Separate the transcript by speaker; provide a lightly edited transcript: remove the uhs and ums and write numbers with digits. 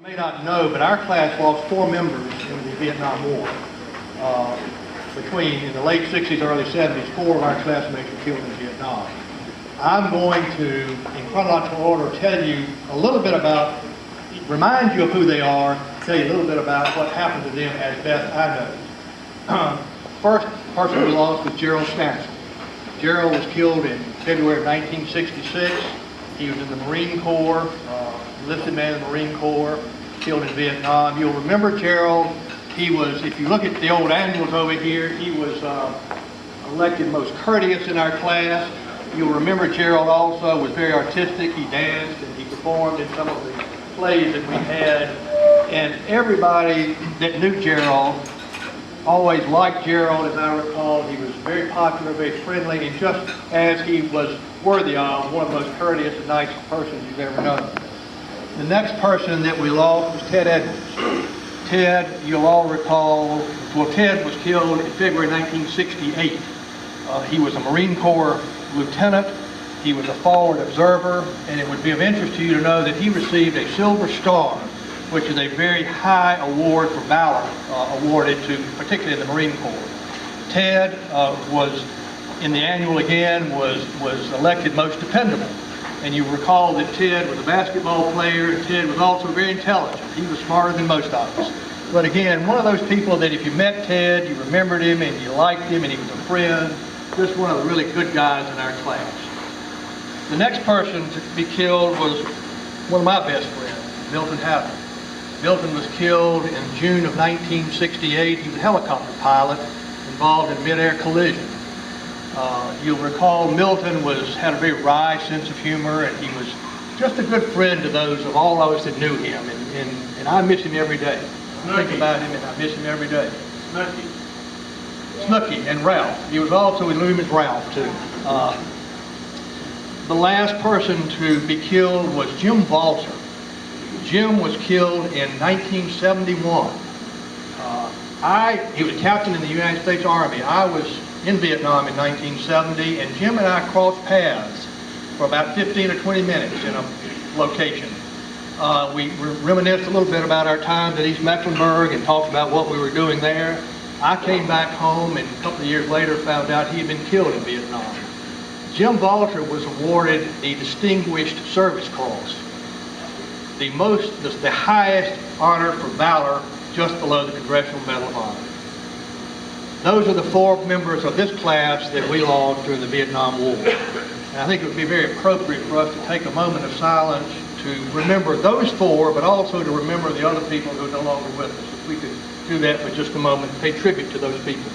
Speaker 1: You may not know, but our class lost 4 members in the Vietnam War. In the late 60s, early 70s, 4 of our classmates were killed in Vietnam. I'm going to, in chronological order, tell you a little bit about, remind you of who they are, tell you a little bit about what happened to them as best I know. First person we lost was Gerald Stanton. Gerald was killed in February of 1966. He was in the Marine Corps, enlisted man in the Marine Corps, killed in Vietnam. You'll remember Gerald. He was, if you look at the old annuals over here, he was elected most courteous in our class. You'll remember Gerald also was very artistic. He danced and he performed in some of the plays that we had. And everybody that knew Gerald always liked Gerald, as I recall. He was very popular, very friendly, and just as he was worthy of, one of the most courteous and nicest persons you've ever known. The next person that we lost was Ted Edwards. Ted, you'll all recall, well, Ted was killed in February 1968. He was a Marine Corps lieutenant. He was a forward observer, and it would be of interest to you to know that he received a Silver Star, which is a very high award for valor, awarded to, particularly in the Marine Corps. Ted was, in the annual again, was elected most dependable. And you recall that Ted was a basketball player, and Ted was also very intelligent. He was smarter than most of us. But again, one of those people that if you met Ted, you remembered him and you liked him and he was a friend, just one of the really good guys in our class. The next person to be killed was one of my best friends, Milton Hadley. Milton was killed in June of 1968. He was a helicopter pilot involved in mid-air collision. You'll recall Milton had a very wry sense of humor, and he was just a good friend to those of all those that knew him, and I miss him every day. I think about him and I miss him every day. Snooky and Ralph. He was also, we knew him as Ralph too. The last person to be killed was Jim Valser. Jim was killed in 1971. He was a captain in the United States Army. I was in Vietnam in 1970, and Jim and I crossed paths for about 15 or 20 minutes in a location. We reminisced a little bit about our times at East Mecklenburg and talked about what we were doing there. I came back home and a couple of years later found out he had been killed in Vietnam. Jim Valter was awarded the Distinguished Service Cross, the highest honor for valor, just below the Congressional Medal of Honor. Those are the 4 members of this class that we lost during the Vietnam War. And I think it would be very appropriate for us to take a moment of silence to remember those 4, but also to remember the other people who are no longer with us. If we could do that for just a moment, pay tribute to those people.